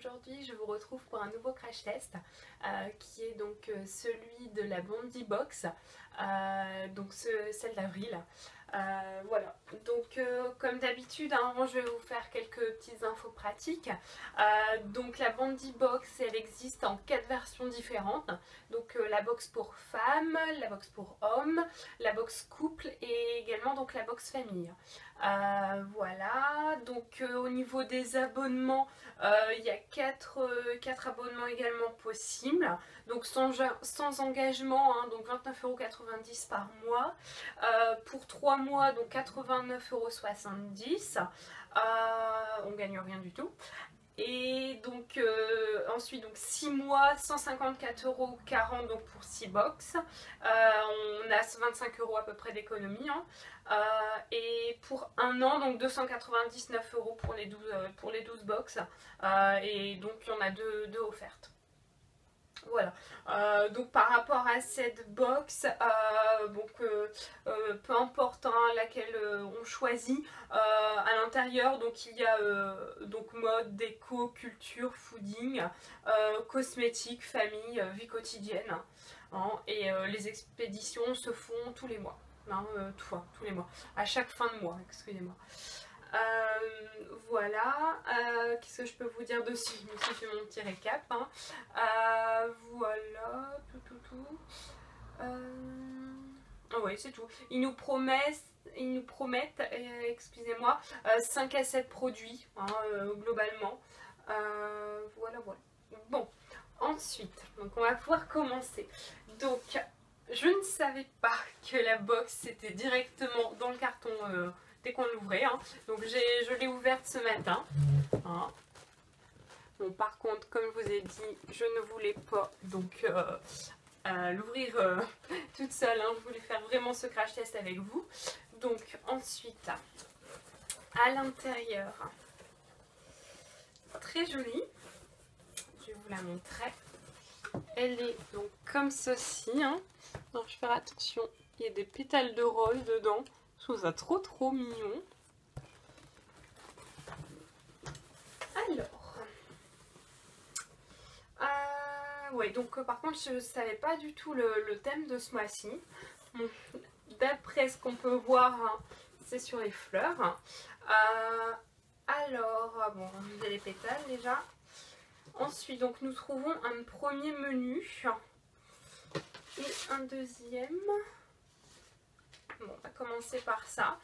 aujourd'hui je vous retrouve pour un nouveau crash test qui est donc celui de la Bondi Box, celle d'avril. Voilà, donc comme d'habitude, hein, je vais vous faire quelques petites infos pratiques. Donc la Bondi Box, elle existe en 4 versions différentes. Donc la box pour femmes, la box pour hommes, la box couple et également donc la box famille. Voilà, donc au niveau des abonnements, il y a 4 abonnements également possibles, donc sans engagement, hein, donc 29,90 € par mois, pour 3 mois donc 89,70 €, on gagne rien du tout. Et donc ensuite donc 6 mois 154,40 € donc pour 6 box, on a 25 € à peu près d'économie, hein. Et pour 1 an donc 299 € pour les 12 box, et donc il y en a deux offertes. Voilà, donc par rapport à cette box, peu importe, hein, laquelle on choisit, à l'intérieur donc il y a donc mode, déco, culture, fooding, cosmétique, famille, vie quotidienne, hein, et les expéditions se font tous les mois, hein, tous les mois, à chaque fin de mois, excusez-moi. Voilà, qu'est-ce que je peux vous dire dessus? Je me suis fait mon petit récap, hein. Voilà, tout. Oui, c'est tout. Ils nous promettent, excusez-moi, 5 à 7 produits, hein, globalement. Voilà. Bon, ensuite, donc on va pouvoir commencer. Donc, je ne savais pas que la box c'était directement dans le carton dès qu'on l'ouvrait, hein. Donc je l'ai ouverte ce matin, hein. Bon, par contre, comme je vous ai dit, je ne voulais pas donc l'ouvrir toute seule, hein. Je voulais faire vraiment ce crash test avec vous. Donc ensuite, à l'intérieur, très jolie, je vais vous la montrer. Elle est donc comme ceci, hein. Donc je vais faire attention, il y a des pétales de rose dedans. Je trouve ça trop mignon. Alors, ouais, donc par contre je ne savais pas du tout le thème de ce mois-ci. Bon, d'après ce qu'on peut voir, hein, c'est sur les fleurs. Alors, bon, il y a les pétales déjà. Ensuite, donc nous trouvons un premier menu et un deuxième. Bon, on va commencer par ça.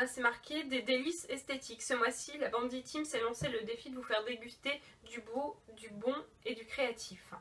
C'est marqué des délices esthétiques. Ce mois-ci, la Bondi Team s'est lancé le défi de vous faire déguster du beau, du bon et du créatif.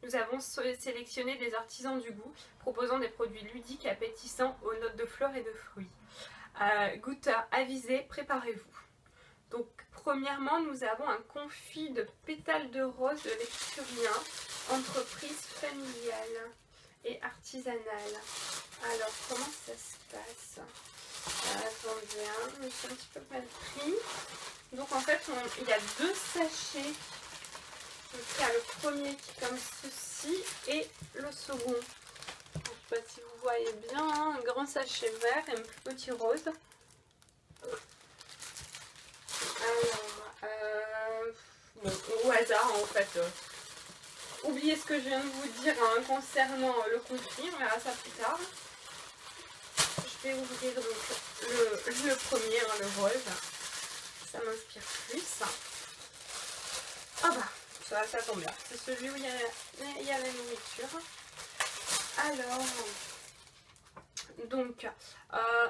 Nous avons sélectionné des artisans du goût, proposant des produits ludiques et appétissants aux notes de fleurs et de fruits. Goûteurs avisés, préparez-vous. Donc, premièrement, nous avons un confit de pétales de rose de l'Épicurien, entreprise familiale et artisanale. Alors, comment ça se passe? Attendez, hein, je me suis un petit peu mal pris. Donc, en fait, il y a 2 sachets. Donc, il y a le premier qui est comme ceci et le second. Je ne sais pas si vous voyez bien, hein, un grand sachet vert et un plus petit rose. Alors, bon, au hasard, en fait. Oubliez ce que je viens de vous dire, hein, concernant le confit, on verra ça plus tard. Je vais ouvrir donc le premier, hein, le rose. Ça m'inspire plus. Ah bah, ça tombe bien. C'est celui où il y a la nourriture. Alors, donc,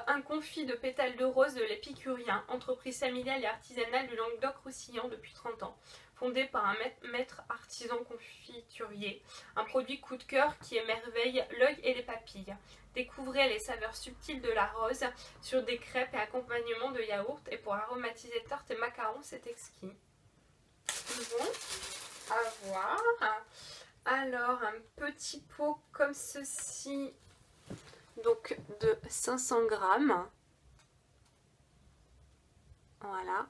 un confit de pétales de rose de l'Épicurien, entreprise familiale et artisanale du Languedoc-Roussillon depuis 30 ans. Fondé par un maître artisan confiturier, un produit coup de cœur qui émerveille l'œil et les papilles. Découvrez les saveurs subtiles de la rose sur des crêpes et accompagnement de yaourt, et pour aromatiser tartes et macarons, c'est exquis. Bon, à voir. Alors, un petit pot comme ceci, donc de 500 grammes. Voilà.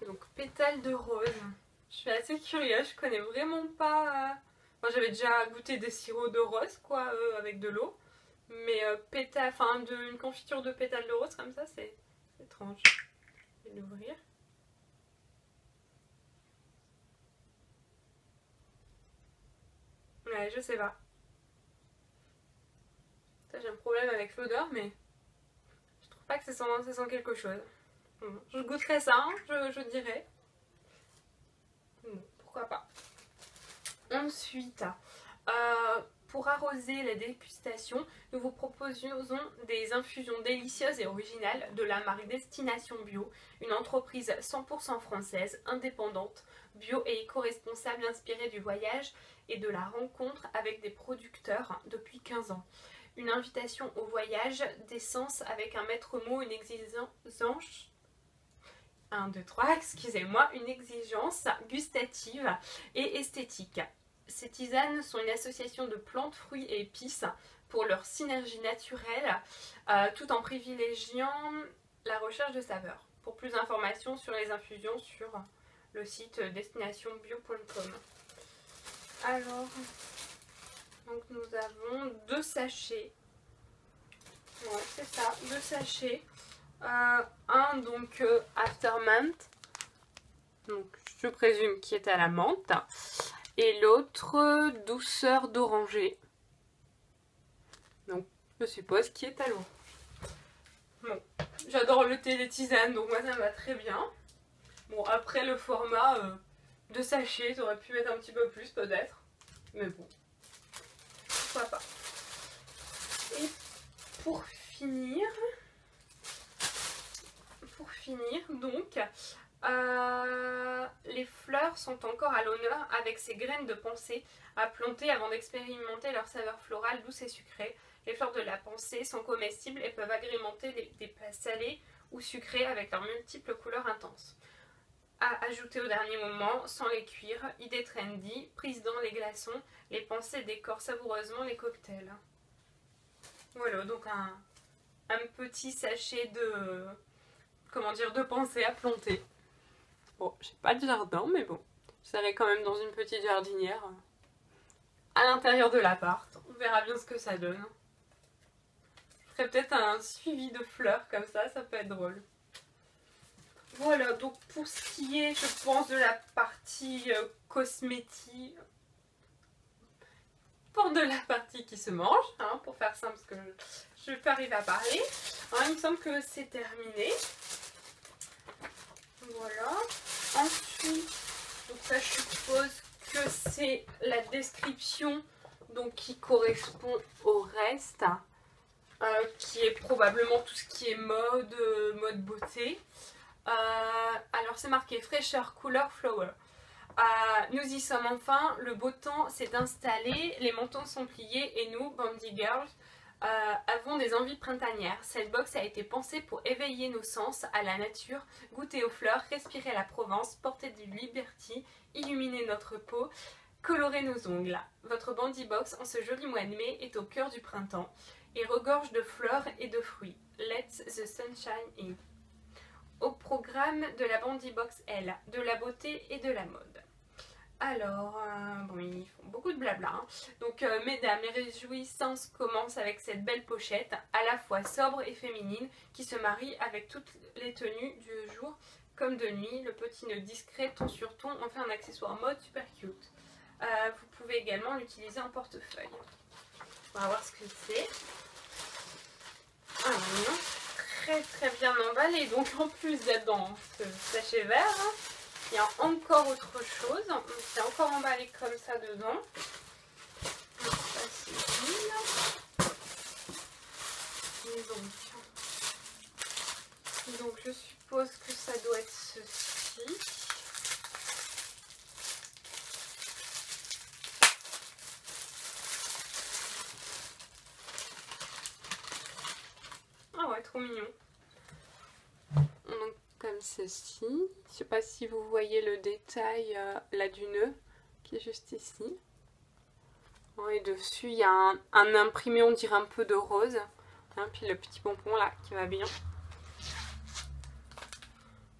Donc pétales de rose. Je suis assez curieuse, je connais vraiment pas. Moi j'avais déjà goûté des sirops de rose, quoi, avec de l'eau. Mais une confiture de pétales de rose comme ça, c'est étrange. Je vais l'ouvrir. Ouais, je sais pas. J'ai un problème avec l'odeur, mais je trouve pas que ça sent quelque chose. Bon, je goûterai ça, hein, je dirais. Bon, pourquoi pas. Ensuite, pour arroser la dégustation, nous vous proposons des infusions délicieuses et originales de la marque Destination Bio, une entreprise 100% française, indépendante, bio et éco-responsable inspirée du voyage et de la rencontre avec des producteurs depuis 15 ans. Une invitation au voyage d'essence avec un maître mot, une exigence... 1, 2, 3, excusez-moi, une exigence gustative et esthétique. Ces tisanes sont une association de plantes, fruits et épices pour leur synergie naturelle, tout en privilégiant la recherche de saveurs. Pour plus d'informations sur les infusions sur le site destinationbio.com. Alors, donc nous avons 2 sachets. Ouais, c'est ça, 2 sachets. Un donc Aftermint, donc je présume qui est à la menthe, et l'autre douceur d'oranger, donc je suppose qui est à l'eau. Bon, j'adore le thé, les tisanes, donc moi ça me va très bien. Bon, après le format de sachet, t'aurais pu mettre un petit peu plus peut-être, mais bon, pourquoi pas. Et pour finir donc, les fleurs sont encore à l'honneur avec ces graines de pensée à planter avant d'expérimenter leur saveur florale douce et sucrée. Les fleurs de la pensée sont comestibles et peuvent agrémenter des plats salés ou sucrés avec leurs multiples couleurs intenses. À ajouter au dernier moment, sans les cuire, idée trendy, prise dans les glaçons, les pensées décorent savoureusement les cocktails. Voilà, donc un petit sachet de... comment dire, de pensée à planter. Bon, j'ai pas de jardin, mais bon, je serai quand même dans une petite jardinière à l'intérieur de l'appart. On verra bien ce que ça donne. Je ferai peut-être un suivi de fleurs comme ça peut être drôle. Voilà, donc pour ce qui est, je pense, de la partie cosmétique, pour de la partie qui se mange, hein, pour faire simple, parce que je vais pas arriver à parler. Alors, il me semble que c'est terminé. Voilà. Ensuite, donc ça je suppose que c'est la description donc, qui correspond au reste, qui est probablement tout ce qui est mode beauté. Alors c'est marqué fraîcheur, couleur, flower. Nous y sommes enfin, le beau temps s'est installé, les manteaux sont pliés et nous, Bandy Girls, avons des envies printanières. Cette box a été pensée pour éveiller nos sens à la nature, goûter aux fleurs, respirer la Provence, porter du Liberty, illuminer notre peau, colorer nos ongles. Votre Bandy Box en ce joli mois de mai est au cœur du printemps et regorge de fleurs et de fruits. Let the sunshine in. Au programme de la Bandy Box L, de la beauté et de la mode. Alors, bon, ils font beaucoup de blabla. Hein. Donc, mesdames, les réjouissances commencent avec cette belle pochette, à la fois sobre et féminine, qui se marie avec toutes les tenues du jour comme de nuit. Le petit nœud discret, ton sur ton, en fait un accessoire mode super cute. Vous pouvez également l'utiliser en portefeuille. On va voir ce que c'est. Alors, très bien emballé. Donc, en plus d'être dans ce sachet vert, hein, il y a encore autre chose. C'est encore emballé comme ça dedans. Donc je suppose que ça doit être ceci. Ah ouais, trop mignon. Donc comme ceci. Je sais pas si vous voyez le détail là du nœud qui est juste ici. Et dessus il y a un imprimé, on dirait un peu de rose. Hein, puis le petit pompon là qui va bien.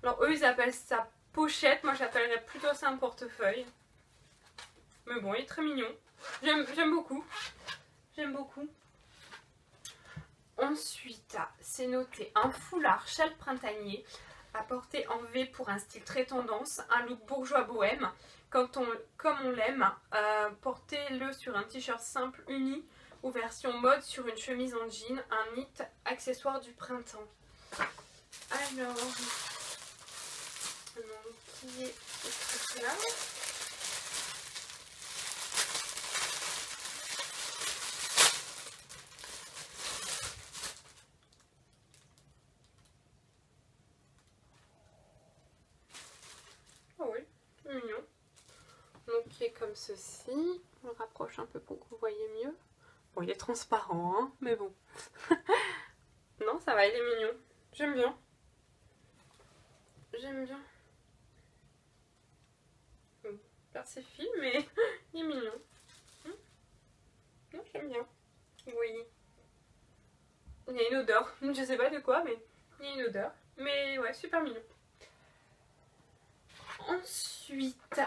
Alors eux ils appellent ça pochette, moi j'appellerais plutôt ça un portefeuille. Mais bon, il est très mignon. J'aime beaucoup. J'aime beaucoup. Ensuite, c'est noté un foulard châle printanier à porter en V pour un style très tendance, un look bourgeois bohème, comme on l'aime. Portez-le sur un t-shirt simple uni ou version mode sur une chemise en jean, un knit accessoire du printemps. Alors, qui est ce truc là? Oh oui, c'est mignon. Donc qui est comme ceci. On le rapproche un peu pour que vous voyez mieux. Bon, il est transparent, hein, mais bon. Non, ça va, il est mignon. J'aime bien. J'aime bien. Par ses fils, mais il est mignon. Non, j'aime bien. Oui. Il y a une odeur. Je sais pas de quoi, mais il y a une odeur. Mais ouais, super mignon. Ensuite,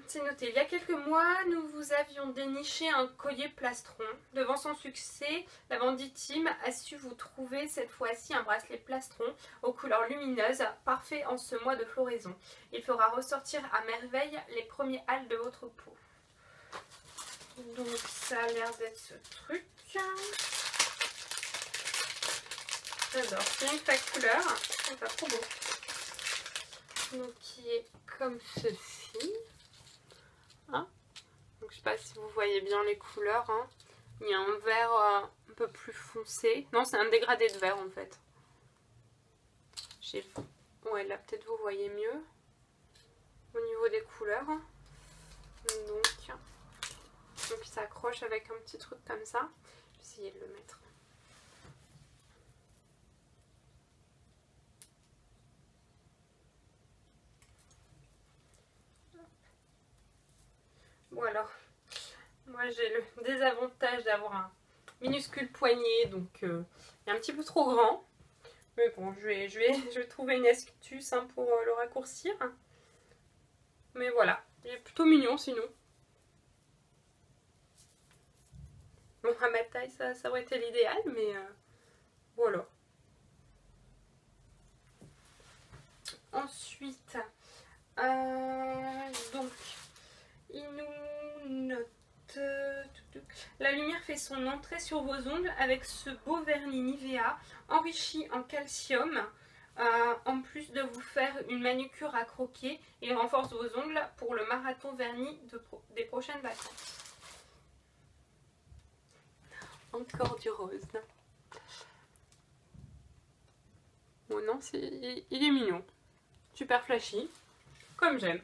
c'est noté, il y a quelques mois, nous vous avions déniché un collier plastron. Devant son succès, la vendite team a su vous trouver cette fois-ci un bracelet plastron aux couleurs lumineuses, parfait en ce mois de floraison. Il fera ressortir à merveille les premiers hâles de votre peau. Donc ça a l'air d'être ce truc. J'adore, c'est une plaque couleur, c'est pas trop beau. Donc qui est comme ceci. Hein, donc je sais pas si vous voyez bien les couleurs. Hein. Il y a un vert un peu plus foncé. Non, c'est un dégradé de vert en fait. Ouais, là peut-être vous voyez mieux au niveau des couleurs. Donc il s'accroche avec un petit truc comme ça. Je vais essayer de le mettre. Bon alors, moi j'ai le désavantage d'avoir un minuscule poignet, donc il est un petit peu trop grand. Mais bon, je vais trouver une astuce hein, pour le raccourcir. Mais voilà, il est plutôt mignon sinon. Bon, à ma taille, ça aurait été l'idéal, mais voilà. Ensuite, donc, il nous note... La lumière fait son entrée sur vos ongles avec ce beau vernis Nivea enrichi en calcium. En plus de vous faire une manucure à croquer, il renforce vos ongles pour le marathon vernis des prochaines vacances. Encore du rose. Oh non, il est mignon. Super flashy, comme j'aime.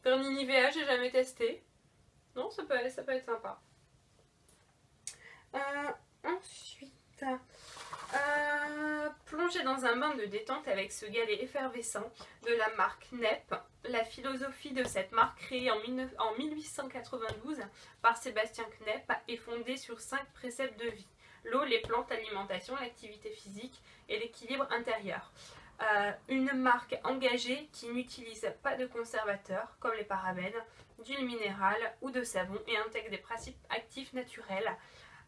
Vernis Nivea, j'ai jamais testé. Non, ça peut être sympa. Ensuite, plongez dans un bain de détente avec ce galet effervescent de la marque Nepp. La philosophie de cette marque, créée en 1892 par Sébastien Knepp, est fondée sur 5 préceptes de vie. L'eau, les plantes, l'alimentation, l'activité physique et l'équilibre intérieur. Une marque engagée qui n'utilise pas de conservateurs comme les parabènes, d'huile minérale ou de savon et intègre des principes actifs naturels,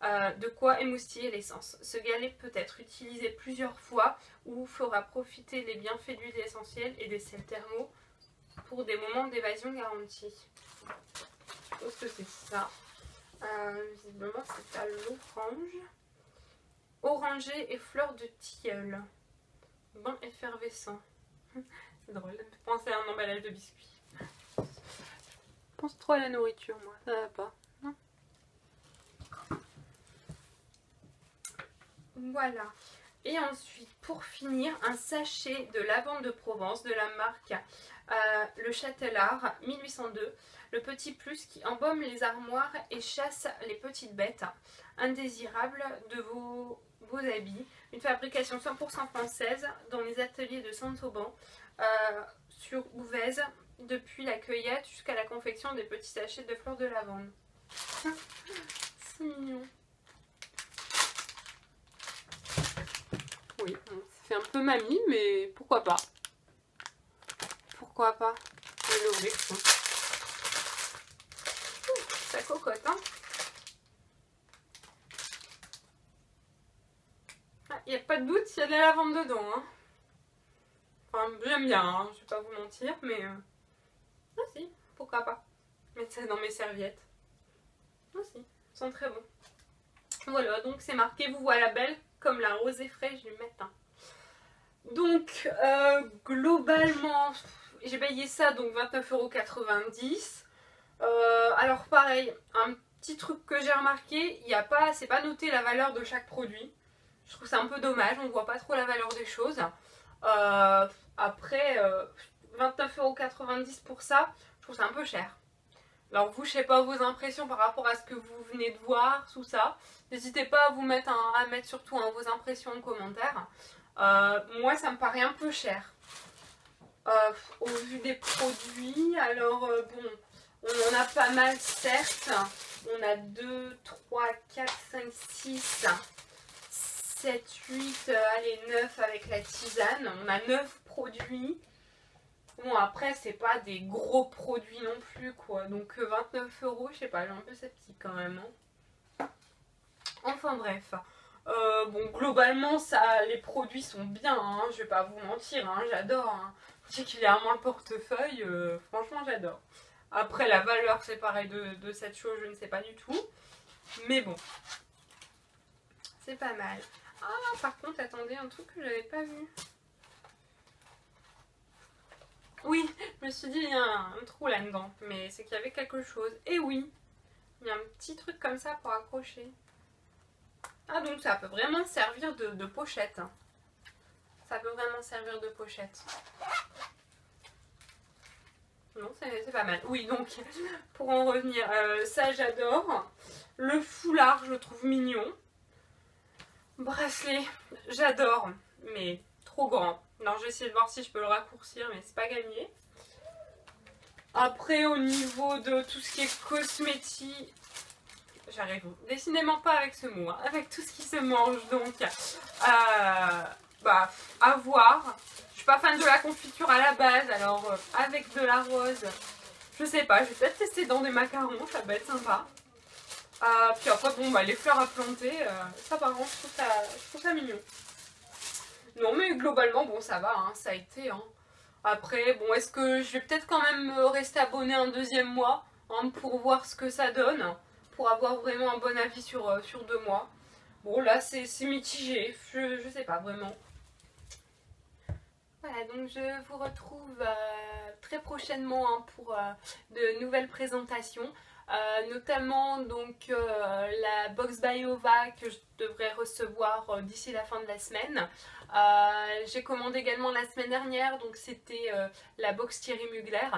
de quoi émoustiller l'essence. Ce galet peut être utilisé plusieurs fois ou fera profiter les bienfaits d'huile essentielle et des sels thermaux pour des moments d'évasion garantis. Je pense que c'est ça. Visiblement c'est à l'orange. Orangé et fleurs de tilleul. Bain effervescent. C'est drôle, ça me fait penser à un emballage de biscuits. Je pense trop à la nourriture, moi. Ça va pas. Non. Voilà. Et ensuite, pour finir, un sachet de lavande de Provence de la marque Le Châtelard 1802. Le petit plus qui embaume les armoires et chasse les petites bêtes indésirables de vos habits. Une fabrication 100% française dans les ateliers de Saint-Auban sur Ouvèze, depuis la cueillette jusqu'à la confection des petits sachets de fleurs de lavande. C'est mignon. Oui, ça fait un peu mamie, mais pourquoi pas. Pourquoi pas. Je vais l'ouvrir. Ça cocotte, hein. Ah, il n'y a pas de doute, il y a de la lavande dedans. Hein. Enfin, j'aime bien, hein, je vais pas vous mentir, mais... Ah si, pourquoi pas. Mettre ça dans mes serviettes. Ah si, ils sont très bons. Voilà, donc c'est marqué, vous voilà belle, comme la rosée fraîche du matin. Donc, globalement, j'ai payé ça, donc 29,90 €. Alors pareil, un petit truc que j'ai remarqué, c'est pas noté la valeur de chaque produit. Je trouve ça un peu dommage, on voit pas trop la valeur des choses. Après, 29,90 € pour ça, je trouve ça un peu cher. Alors vous, je sais pas vos impressions par rapport à ce que vous venez de voir, tout ça. N'hésitez pas à vous mettre, à mettre surtout vos impressions en commentaire. Moi, ça me paraît un peu cher. Au vu des produits, alors bon, on en a pas mal certes. On a 2, 3, 4, 5, 6, 7, 8, allez 9 avec la tisane. On a 9 produits. Bon après c'est pas des gros produits non plus quoi. Donc 29 €, je sais pas, j'ai un peu sceptique quand même. Hein. Enfin bref. Bon globalement ça, les produits sont bien, hein, je vais pas vous mentir, hein, j'adore. Hein. Particulièrement le portefeuille, franchement j'adore. Après la valeur c'est pareil de cette chose, je ne sais pas du tout. Mais bon. C'est pas mal. Ah par contre attendez, un truc que j'avais pas vu. Oui, je me suis dit il y a un trou là-dedans, mais c'est qu'il y avait quelque chose. Et oui, il y a un petit truc comme ça pour accrocher. Ah donc ça peut vraiment servir de pochette. Ça peut vraiment servir de pochette. Non, c'est pas mal. Oui, donc, pour en revenir, ça j'adore. Le foulard, je le trouve mignon. Bracelet, j'adore, mais trop grand. Non, je vais essayer de voir si je peux le raccourcir, mais c'est pas gagné. Après, au niveau de tout ce qui est cosmétique, j'arrive décidément pas avec ce mot, hein, avec tout ce qui se mange, donc, bah, à voir. Je suis pas fan de la confiture à la base, alors avec de la rose, je sais pas, je vais peut-être tester dans des macarons, ça va être sympa. Puis après, bon, bah, les fleurs à planter, ça par contre, je trouve ça mignon. Non, mais globalement, bon, ça va, hein, ça a été. Hein. Après, bon, est-ce que je vais peut-être quand même rester abonnée un deuxième mois hein, pour voir ce que ça donne, pour avoir vraiment un bon avis sur 2 mois. Bon, là, c'est mitigé, je sais pas vraiment. Voilà, donc je vous retrouve très prochainement hein, pour de nouvelles présentations. Notamment donc la box Biova que je devrais recevoir d'ici la fin de la semaine. J'ai commandé également la semaine dernière, donc c'était la box Thierry Mugler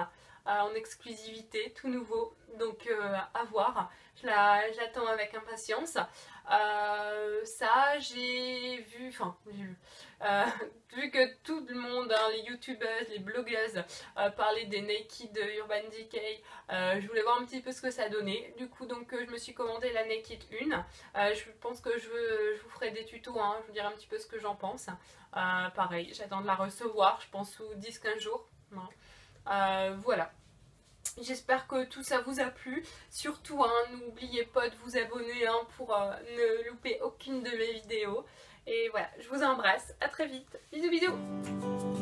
en exclusivité, tout nouveau, donc à voir. Je l'attends avec impatience. Ça, j'ai vu, vu que tout le monde, hein, les youtubeuses, les blogueuses parlaient des Naked Urban Decay, je voulais voir un petit peu ce que ça donnait. Du coup, donc je me suis commandé la Naked 1. Je pense que je vous ferai des tutos, hein, je vous dirai un petit peu ce que j'en pense. Pareil, j'attends de la recevoir, je pense sous 10-15 jours. Voilà. J'espère que tout ça vous a plu. Surtout, hein, n'oubliez pas de vous abonner hein, pour ne louper aucune de mes vidéos. Et voilà, je vous embrasse. À très vite. Bisous bisous.